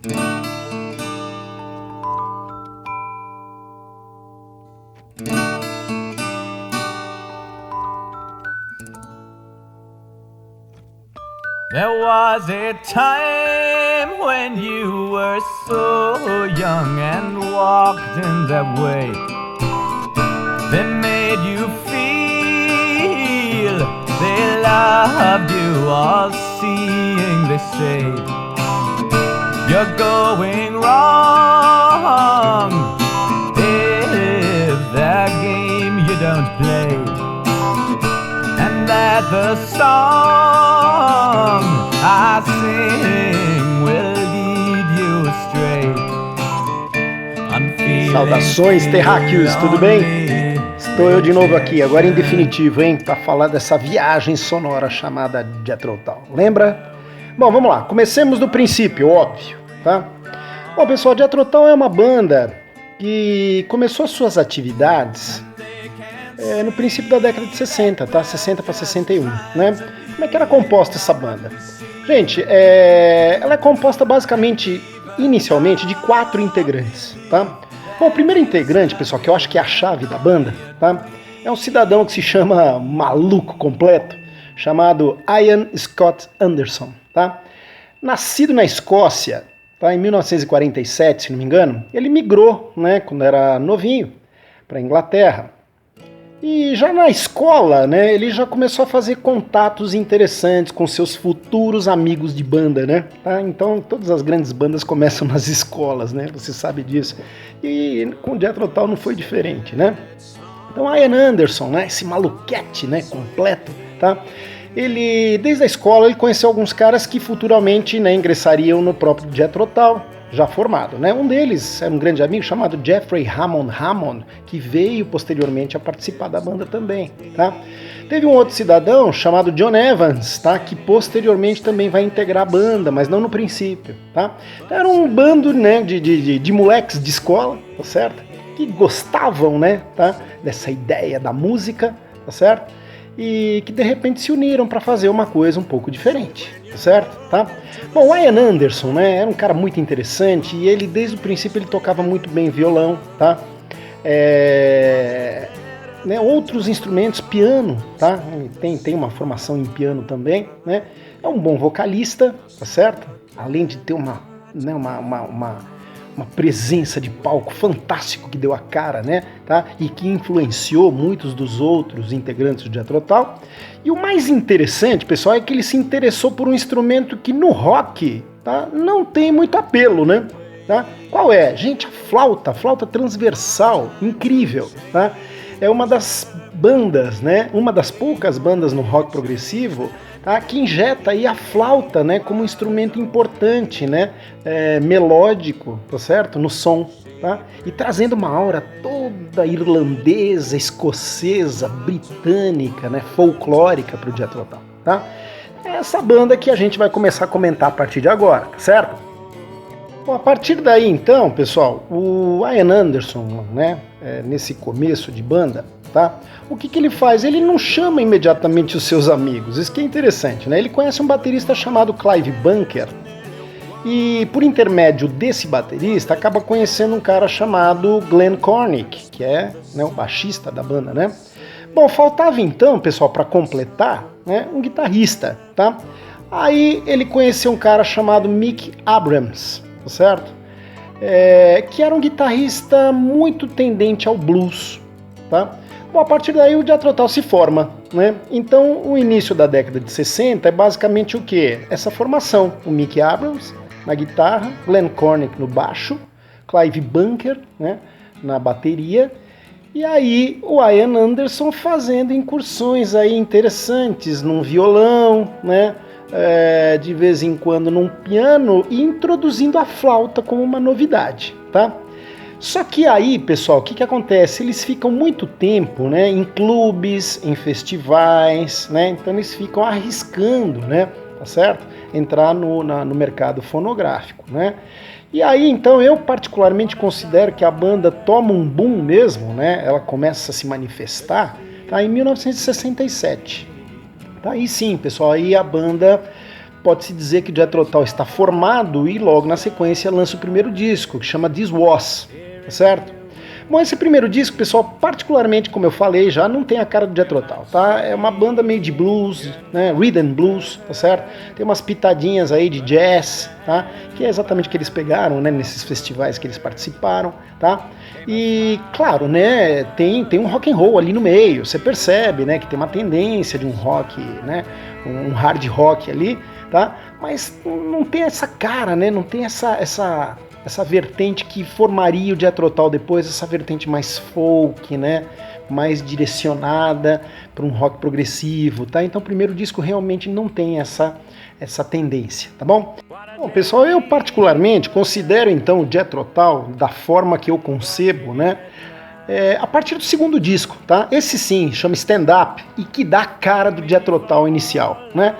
There was a time when you were so young and walked in that way that made you feel they loved you, all seeing they say you're going wrong if that game you don't play, and that the song I sing will lead you astray. Saudações, terráqueos, tudo bem? Estou eu de novo aqui, agora em definitivo, hein, para falar dessa viagem sonora chamada Jethro Tull. Lembra? Bom, vamos lá, comecemos do princípio, óbvio, tá? Bom, pessoal, Jethro Tull é uma banda que começou suas atividades no princípio da década de 60, tá? 60 para 61, né? Como é que era composta essa banda? Gente, ela é composta basicamente, inicialmente, de 4 integrantes, tá? Bom, o primeiro integrante, pessoal, que eu acho que é a chave da banda, tá? É um cidadão que se chama maluco completo, chamado Ian Scott Anderson, tá? Nascido na Escócia, tá? Em 1947, se não me engano, ele migrou, né, quando era novinho, para a Inglaterra. E já na escola, né, ele já começou a fazer contatos interessantes com seus futuros amigos de banda, né? Tá? Então todas as grandes bandas começam nas escolas, né? Você sabe disso. E com o Jethro Tull não foi diferente, né? Então Ian Anderson, né, esse maluquete, né, completo, tá? Ele, desde a escola, ele conheceu alguns caras que futuramente, né, ingressariam no próprio Jethro Tull, já formado, né? Um deles era um grande amigo chamado Jeffrey Hammond, que veio posteriormente a participar da banda também, tá? Teve um outro cidadão chamado John Evans, tá? Que posteriormente também vai integrar a banda, mas não no princípio, tá? Então, era um bando, né, de moleques de escola, tá certo? Que gostavam, né, tá? Dessa ideia da música, tá certo? E que de repente se uniram para fazer uma coisa um pouco diferente, certo? Tá? Bom, o Ian Anderson, né, era um cara muito interessante e ele desde o princípio ele tocava muito bem violão, tá? Né, outros instrumentos, piano, tá? Ele tem uma formação em piano também, né? É um bom vocalista, tá certo? Além de ter uma presença de palco fantástico que deu a cara, né, tá? E que influenciou muitos dos outros integrantes do Jethro Tull. E o mais interessante, pessoal, é que ele se interessou por um instrumento que no rock, tá, não tem muito apelo, né? Tá? Qual é? Gente, a flauta transversal, incrível, tá? É uma das bandas, né? Uma das poucas bandas no rock progressivo, tá, que injeta aí a flauta, né, como um instrumento importante, né, melódico, tá certo? No som, tá? E trazendo uma aura toda irlandesa, escocesa, britânica, né, folclórica para o Jethro Tull, tá? É essa banda que a gente vai começar a comentar a partir de agora, tá certo? Bom, a partir daí, então, pessoal, o Ian Anderson, né, nesse começo de banda, tá? O que ele faz? Ele não chama imediatamente os seus amigos, isso que é interessante, né? Ele conhece um baterista chamado Clive Bunker e, por intermédio desse baterista, acaba conhecendo um cara chamado Glenn Cornick, que é, né, o baixista da banda, né? Bom, faltava então, pessoal, para completar, né, um guitarrista, tá? Aí ele conheceu um cara chamado Mick Abrams, tá certo? Que era um guitarrista muito tendente ao blues, tá? Bom, a partir daí o Jethro Tull se forma, né? Então o início da década de 60 é basicamente o quê? Essa formação, o Mick Abrams na guitarra, Glenn Cornick no baixo, Clive Bunker, né, na bateria, e aí o Ian Anderson fazendo incursões aí interessantes num violão, né? De vez em quando num piano e introduzindo a flauta como uma novidade, tá? Só que aí, pessoal, o que acontece? Eles ficam muito tempo, né, em clubes, em festivais, né? Então eles ficam arriscando, né, tá certo? Entrar no mercado fonográfico, né? E aí, então, eu particularmente considero que a banda toma um boom mesmo, né? Ela começa a se manifestar, tá, em 1967. Tá, aí sim, pessoal, aí a banda pode-se dizer que o Jethro Tull está formado e logo na sequência lança o primeiro disco, que chama This Was, tá certo? Bom, esse primeiro disco, pessoal, particularmente, como eu falei já, não tem a cara do Jethro Tull, tá? É uma banda meio de blues, né? Rhythm and blues, tá certo? Tem umas pitadinhas aí de jazz, tá? Que é exatamente o que eles pegaram, né? Nesses festivais que eles participaram, tá? E, claro, né? Tem um rock and roll ali no meio, você percebe, né? Que tem uma tendência de um rock, né? Um hard rock ali, tá? Mas não tem essa cara, né? Não tem essa vertente que formaria o Jethro Tull depois, essa vertente mais folk, né, mais direcionada para um rock progressivo, tá? Então o primeiro disco realmente não tem essa tendência, tá bom? Bom, pessoal, eu particularmente considero então o Jethro Tull, da forma que eu concebo, né, a partir do segundo disco, tá? Esse sim, chama Stand Up, e que dá a cara do Jethro Tull inicial, né?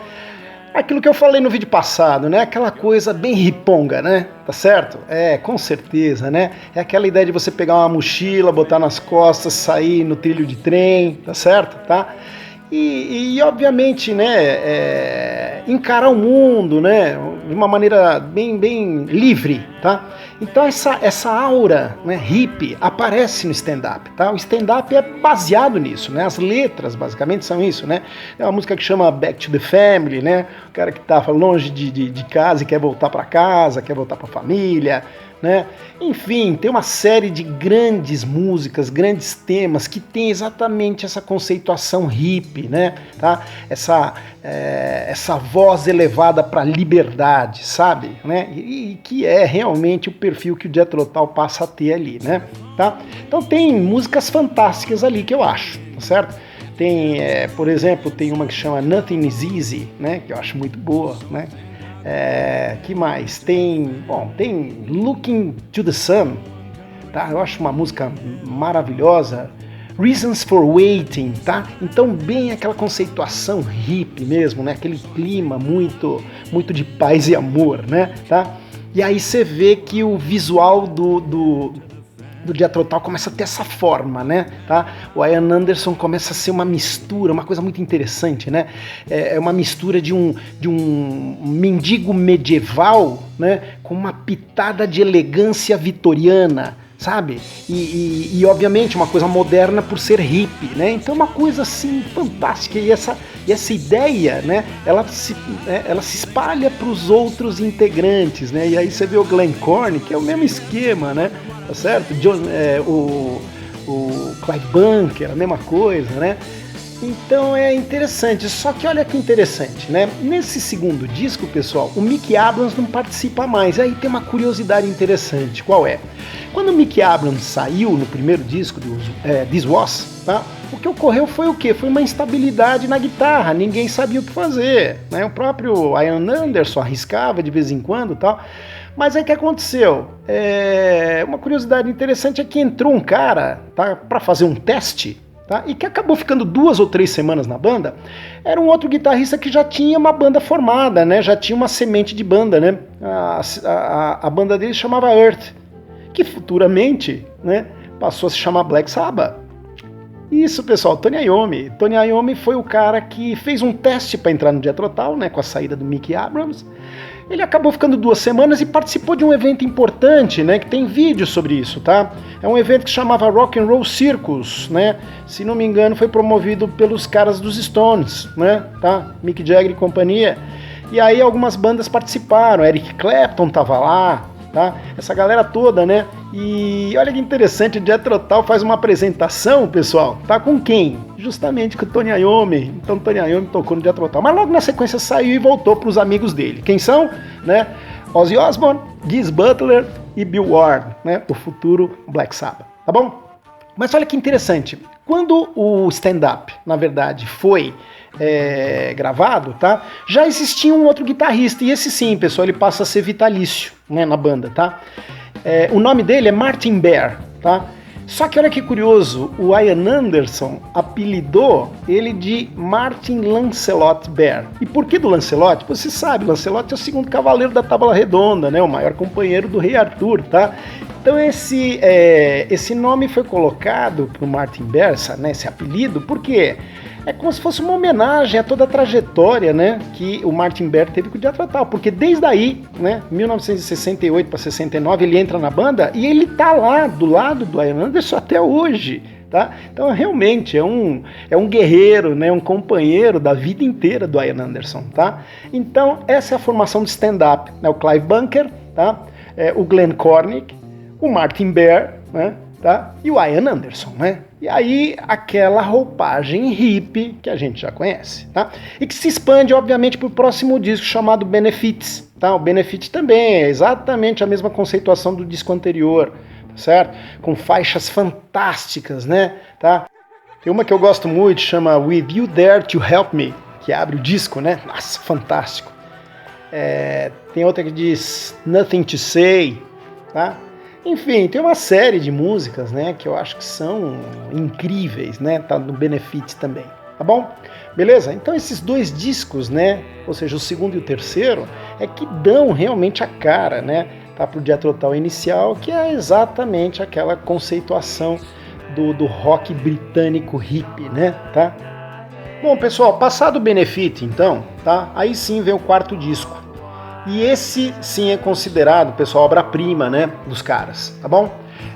Aquilo que eu falei no vídeo passado, né? Aquela coisa bem riponga, né? Tá certo? Com certeza, né? É aquela ideia de você pegar uma mochila, botar nas costas, sair no trilho de trem, tá certo? Tá? E obviamente, né? Encarar o mundo, né? De uma maneira bem livre, tá? Então essa aura, né, hippie aparece no stand-up, tá? O stand-up é baseado nisso, né? As letras basicamente são isso, né? É uma música que chama Back to the Family, né? O cara que tá longe de casa e quer voltar para casa, quer voltar para a família, né? Enfim, tem uma série de grandes músicas, grandes temas que tem exatamente essa conceituação hippie, né? Tá? Essa voz elevada para a liberdade, sabe? Né? E que é realmente o perfil que o Jethro Tull passa a ter ali, né? Tá? Então tem músicas fantásticas ali que eu acho, tá certo? Tem, por exemplo, tem uma que chama Nothing is Easy, né? Que eu acho muito boa, né? Que mais? Tem Looking to the Sun, tá? Eu acho uma música maravilhosa. Reasons for Waiting, tá? Então bem aquela conceituação hippie mesmo, né? Aquele clima muito de paz e amor, né? Tá? E aí você vê que o visual do Jethro Tull começa a ter essa forma, né? Tá? O Ian Anderson começa a ser uma mistura, uma coisa muito interessante, né? É uma mistura de um mendigo medieval, né? Com uma pitada de elegância vitoriana, sabe? E obviamente uma coisa moderna por ser hippie, né? Então uma coisa assim fantástica, e essa ideia, né? Ela se espalha para os outros integrantes, né? E aí você vê o Glenn Corn, que é o mesmo esquema, né? Tá certo? O Clive Bunker, a mesma coisa, né? Então é interessante, só que olha que interessante, né? Nesse segundo disco, pessoal, o Mick Abrams não participa mais. Aí tem uma curiosidade interessante, qual é? Quando o Mick Abrams saiu no primeiro disco, This Was, tá? O que ocorreu foi o quê? Foi uma instabilidade na guitarra, ninguém sabia o que fazer, né? O próprio Ian Anderson arriscava de vez em quando e tal. Mas aí o que aconteceu? Uma curiosidade interessante é que entrou um cara, tá, para fazer um teste, tá, e que acabou ficando 2 ou 3 semanas na banda. Era um outro guitarrista que já tinha uma banda formada, né? Já tinha uma semente de banda, né? A banda dele chamava Earth, que futuramente, né, passou a se chamar Black Sabbath. Isso, pessoal, Tony Iommi. Tony Iommi foi o cara que fez um teste para entrar no Jethro Tull, né, com a saída do Mick Abrams. Ele acabou ficando 2 semanas e participou de um evento importante, né, que tem vídeo sobre isso, tá? É um evento que chamava Rock and Roll Circus, né? Se não me engano, foi promovido pelos caras dos Stones, né? Tá? Mick Jagger e companhia. E aí algumas bandas participaram, Eric Clapton tava lá, tá? Essa galera toda, né? E olha que interessante, o Jethro Tull faz uma apresentação, pessoal, tá? Com quem? Justamente com o Tony Iommi. Então o Tony Iommi tocou no Jethro Tull, mas logo na sequência saiu e voltou para os amigos dele. Quem são? Né? Ozzy Osbourne, Geezer Butler e Bill Ward, né? O futuro Black Sabbath, tá bom? Mas olha que interessante, quando o stand-up, na verdade, foi gravado, tá? Já existia um outro guitarrista, e esse sim, pessoal, ele passa a ser vitalício, né, na banda, tá? O nome dele é Martin Bear, tá? Só que olha que curioso, o Ian Anderson apelidou ele de Martin Lancelot Bear. E por que do Lancelot? Você sabe, Lancelot é o segundo cavaleiro da Tábua Redonda, né? O maior companheiro do rei Arthur, tá? Então esse nome foi colocado para o Martin Bear, né, esse apelido, porque é como se fosse uma homenagem a toda a trajetória, né, que o Martin Bear teve com o Jethro Tull, porque desde aí, né, 1968 para 69, ele entra na banda e ele tá lá do lado do Ian Anderson até hoje, tá? Então realmente é um guerreiro, né, um companheiro da vida inteira do Ian Anderson, tá? Então essa é a formação de stand-up, né, o Clive Bunker, tá? O Glenn Cornick, o Martin Bear, né, tá? E o Ian Anderson, né? E aí, aquela roupagem hippie que a gente já conhece, tá? E que se expande, obviamente, para o próximo disco chamado Benefits, tá? O Benefit também é exatamente a mesma conceituação do disco anterior, tá certo? Com faixas fantásticas, né? Tá? Tem uma que eu gosto muito, chama With You There to Help Me, que abre o disco, né? Nossa, fantástico. Tem outra que diz Nothing to Say, tá? Enfim, tem uma série de músicas, né, que eu acho que são incríveis, né, tá no Benefit também, tá bom? Beleza? Então esses dois discos, né, ou seja, o segundo e o terceiro, é que dão realmente a cara, né, tá, pro Jethro Tull inicial, que é exatamente aquela conceituação do rock britânico hippie, né, tá? Bom, pessoal, passado o Benefit, então, tá, aí sim vem o quarto disco. E esse sim é considerado, pessoal, obra-prima, né, dos caras, tá bom?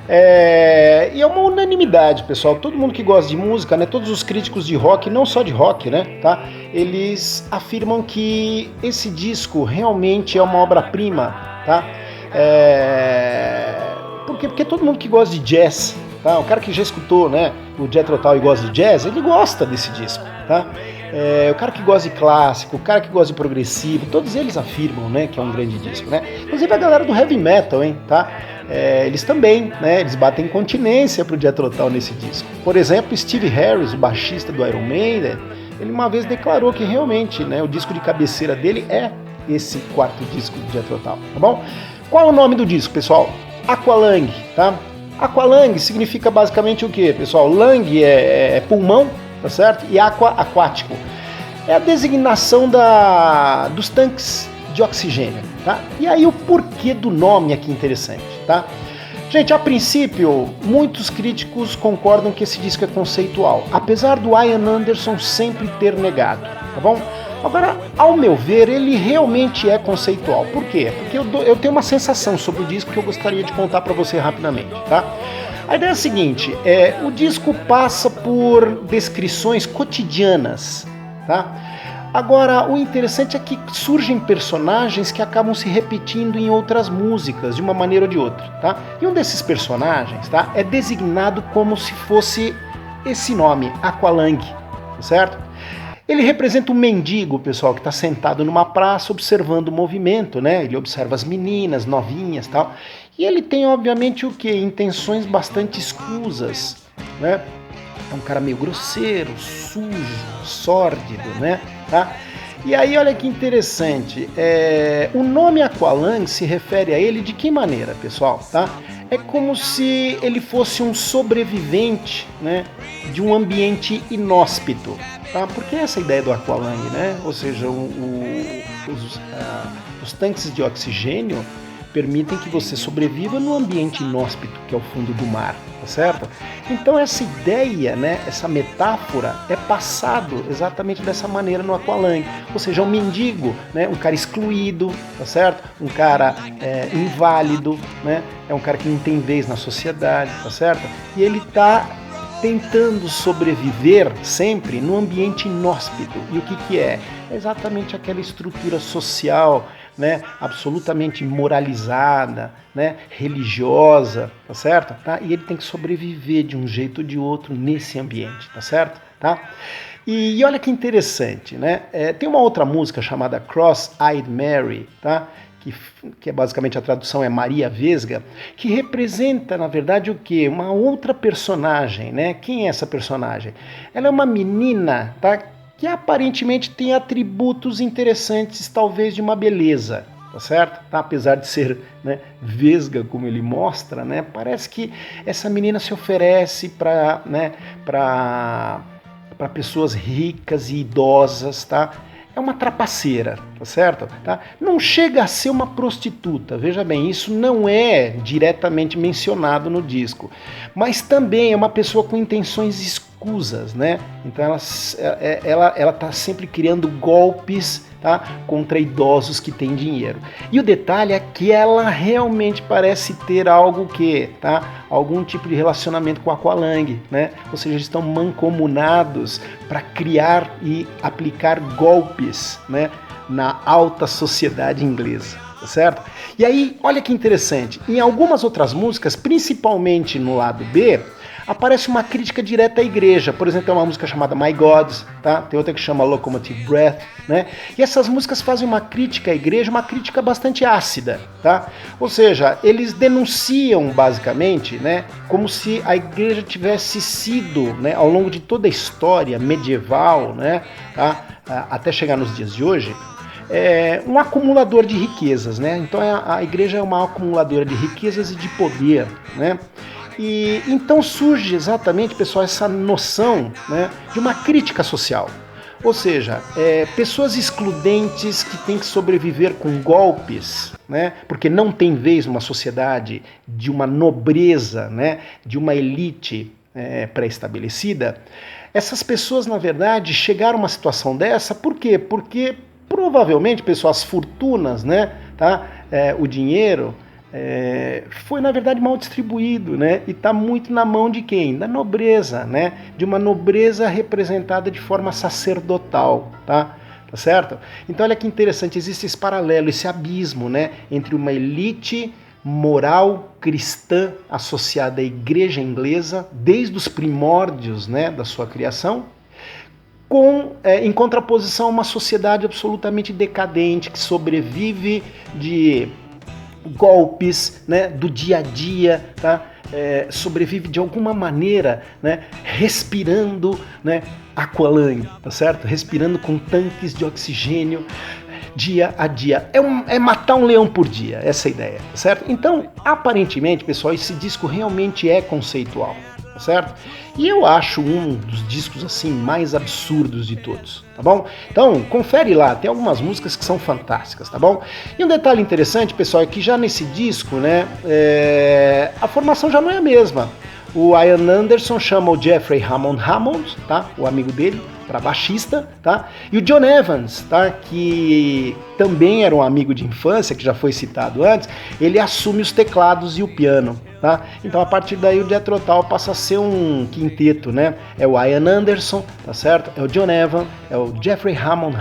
E é uma unanimidade, pessoal, todo mundo que gosta de música, né, todos os críticos de rock, não só de rock, né, tá? Eles afirmam que esse disco realmente é uma obra-prima, tá? Por quê? Porque todo mundo que gosta de jazz, tá? O cara que já escutou, né, o Jethro Tull e gosta de jazz, ele gosta desse disco, tá? O cara que gosta de clássico, o cara que gosta de progressivo, todos eles afirmam, né, que é um grande disco, né? Inclusive a galera do heavy metal, hein, tá? Eles também, né, eles batem continência pro Jethro Tull nesse disco. Por exemplo, Steve Harris, o baixista do Iron Maiden, ele uma vez declarou que realmente, né, o disco de cabeceira dele é esse quarto disco do Jethro Tull, tá bom? Qual é o nome do disco, pessoal? Aqualung, tá? Aqualung significa basicamente o quê, pessoal? Lung é pulmão, tá certo? E aqua, aquático. É a designação dos tanques de oxigênio, tá? E aí o porquê do nome aqui interessante, tá? Gente, a princípio, muitos críticos concordam que esse disco é conceitual, apesar do Ian Anderson sempre ter negado, tá bom? Agora, ao meu ver, ele realmente é conceitual. Por quê? Porque eu tenho uma sensação sobre o disco que eu gostaria de contar para você rapidamente, tá? A ideia é a seguinte, o disco passa por descrições cotidianas, tá? Agora, o interessante é que surgem personagens que acabam se repetindo em outras músicas, de uma maneira ou de outra, tá? E um desses personagens, tá, é designado como se fosse esse nome, Aqualung, tá certo? Ele representa um mendigo, pessoal, que está sentado numa praça observando o movimento, né? Ele observa as meninas novinhas e tal. E ele tem, obviamente, o quê? Intenções bastante escusas, né? É um cara meio grosseiro, sujo, sórdido, né? Tá? E aí, olha que interessante, o nome Aqualung se refere a ele de que maneira, pessoal? Tá? É como se ele fosse um sobrevivente, né, de um ambiente inóspito, tá? Porque essa é a ideia do Aqualung, né? Ou seja, os tanques de oxigênio permitem que você sobreviva num ambiente inóspito, que é o fundo do mar, tá certo? Então essa ideia, né, essa metáfora é passado exatamente dessa maneira no Aqualung, ou seja, um mendigo, né, um cara excluído, tá certo? Um cara inválido, né? É um cara que não tem vez na sociedade, tá certo? E ele tá tentando sobreviver sempre num ambiente inóspito. E o que é? É exatamente aquela estrutura social, né, absolutamente moralizada, né, religiosa, tá certo? Tá? E ele tem que sobreviver de um jeito ou de outro nesse ambiente, tá certo? Tá? E olha que interessante, né? Tem uma outra música chamada Cross-Eyed Mary, tá? Que é basicamente a tradução é Maria Vesga, que representa, na verdade, o quê? Uma outra personagem, né? Quem é essa personagem? Ela é uma menina, tá? Que aparentemente tem atributos interessantes, talvez de uma beleza, tá certo? Tá? Apesar de ser, né, vesga, como ele mostra, né? Parece que essa menina se oferece para pessoas ricas e idosas, tá? é uma trapaceira, tá certo? Tá? Não chega a ser uma prostituta, veja bem, isso não é diretamente mencionado no disco, mas também é uma pessoa com intenções escusas, né? Então ela tá sempre criando golpes, tá, contra idosos que têm dinheiro. E o detalhe é que ela realmente parece ter algo que, tá, algum tipo de relacionamento com a Aqualung, né? Ou seja, eles estão mancomunados para criar e aplicar golpes, né, na alta sociedade inglesa, tá certo? E aí, olha que interessante, em algumas outras músicas, principalmente no lado B, aparece uma crítica direta à igreja. Por exemplo, tem uma música chamada My God, tá? Tem outra que chama Locomotive Breath, né? E essas músicas fazem uma crítica à igreja, uma crítica bastante ácida, tá? Ou seja, eles denunciam basicamente, né, como se a igreja tivesse sido, né, ao longo de toda a história medieval, né, tá, até chegar nos dias de hoje, um acumulador de riquezas, né? Então a igreja é uma acumuladora de riquezas e de poder, né? E então surge exatamente, pessoal, essa noção, né, de uma crítica social. Ou seja, pessoas excludentes que têm que sobreviver com golpes, né, porque não tem vez numa sociedade de uma nobreza, né, de uma elite pré-estabelecida. Essas pessoas, na verdade, chegaram a uma situação dessa, por quê? Porque provavelmente, pessoal, as fortunas, né, tá, o dinheiro, foi na verdade mal distribuído, né? E está muito na mão de quem? Da nobreza, né? De uma nobreza representada de forma sacerdotal, tá? Tá certo? Então olha que interessante, existe esse paralelo, esse abismo, né, entre uma elite moral cristã associada à igreja inglesa desde os primórdios, né, da sua criação, em contraposição a uma sociedade absolutamente decadente que sobrevive de golpes, né, do dia a dia, tá? Sobrevive de alguma maneira, né, respirando, né, Aqualung, tá certo? Respirando com tanques de oxigênio dia a dia. É matar um leão por dia, essa é a ideia, tá certo? Então, aparentemente, pessoal, esse disco realmente é conceitual, tá certo? E eu acho um dos discos assim mais absurdos de todos, tá bom? Então, confere lá, tem algumas músicas que são fantásticas, tá bom? E um detalhe interessante, pessoal, é que já nesse disco, né, a formação já não é a mesma. O Ian Anderson chama o Jeffrey Hammond, tá? O amigo dele, para baixista, tá? E o John Evans, tá? Que também era um amigo de infância, que já foi citado antes, ele assume os teclados e o piano, tá? Então a partir daí o Jethro Tull passa a ser um quinteto, né? É o Ian Anderson, tá certo? É o John Evans, é o Jeffrey Hammond,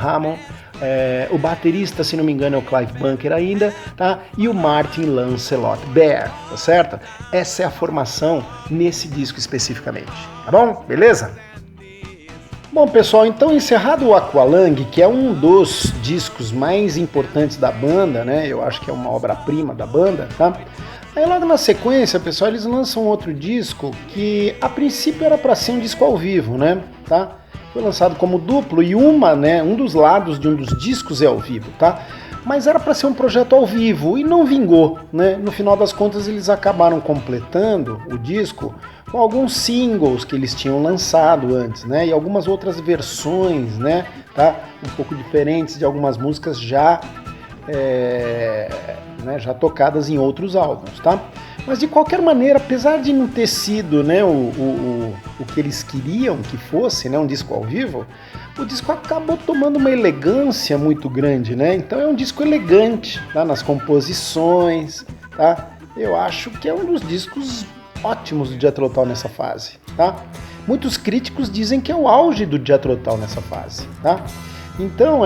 o baterista, se não me engano, é o Clive Bunker ainda, tá? E o Martin Lancelot Bear, tá certo? Essa é a formação nesse disco especificamente, tá bom? Beleza? Bom, pessoal, então encerrado o Aqualung, que é um dos discos mais importantes da banda, né? Eu acho que é uma obra-prima da banda, tá? Aí logo na sequência, pessoal, eles lançam outro disco que a princípio era para ser um disco ao vivo, né? Tá? Foi lançado como duplo e um dos lados de um dos discos é ao vivo, tá? Mas era para ser um projeto ao vivo e não vingou, né? No final das contas eles acabaram completando o disco com alguns singles que eles tinham lançado antes, né? E algumas outras versões, né? Tá? Um pouco diferentes de algumas músicas já tocadas em outros álbuns, tá? Mas de qualquer maneira, apesar de não ter sido, né, o que eles queriam que fosse, né, um disco ao vivo, o disco acabou tomando uma elegância muito grande, né? Então é um disco elegante, tá? Nas composições, tá? Eu acho que é um dos discos ótimos do Jethro Tull nessa fase, tá? Muitos críticos dizem que é o auge do Jethro Tull nessa fase, tá? Então,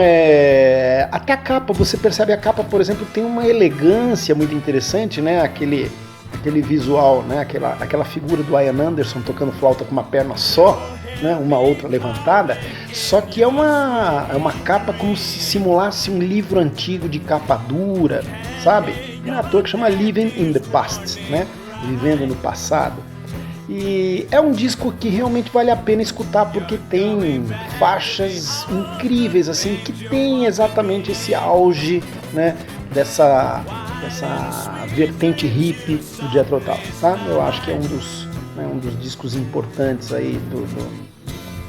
até a capa, você percebe a capa, por exemplo, tem uma elegância muito interessante, né? Aquele visual, né? Aquela figura do Ian Anderson tocando flauta com uma perna só, né? Uma outra levantada, só que é uma capa como se simulasse um livro antigo de capa dura, sabe? Tem um ator que chama Living in the Past, né? Vivendo no passado. E é um disco que realmente vale a pena escutar porque tem faixas incríveis, assim, que tem exatamente esse auge, né, dessa vertente hippie do Jethro Tull, tá? Eu acho que é um dos discos importantes aí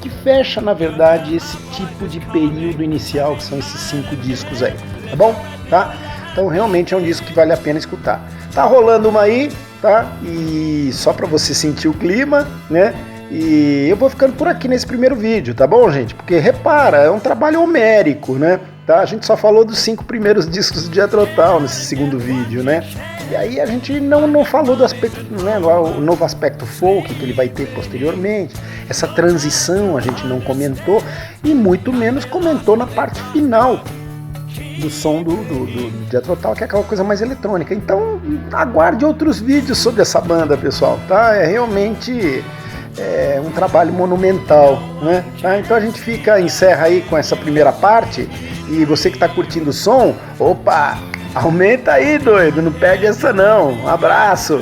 que fecha, na verdade, esse tipo de período inicial, que são esses 5 discos aí, tá bom? Tá? Então realmente é um disco que vale a pena escutar. Tá rolando uma aí, tá? E só para você sentir o clima, né? E eu vou ficando por aqui nesse primeiro vídeo, tá bom, gente? Porque repara, é um trabalho homérico, né? Tá? A gente só falou dos 5 primeiros discos do Jethro Tull nesse segundo vídeo, né? E aí a gente não falou do aspecto, né, o novo aspecto folk que ele vai ter posteriormente. Essa transição a gente não comentou e muito menos comentou na parte final do som do Jethro Tull, que é aquela coisa mais eletrônica. Então aguarde outros vídeos sobre essa banda, pessoal, tá? É realmente um trabalho monumental, né? Tá? Então a gente encerra aí com essa primeira parte. E você que está curtindo o som, opa, aumenta aí, doido, não perde essa não. Um abraço.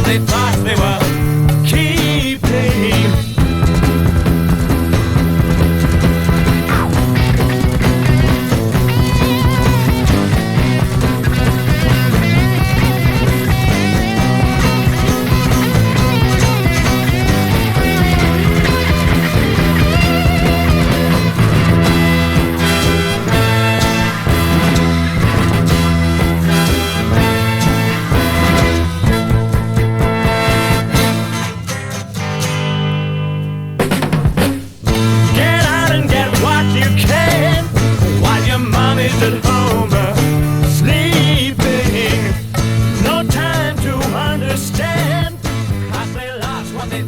They thought they were keeping. At home, sleeping. No time to understand, 'cause they lost what they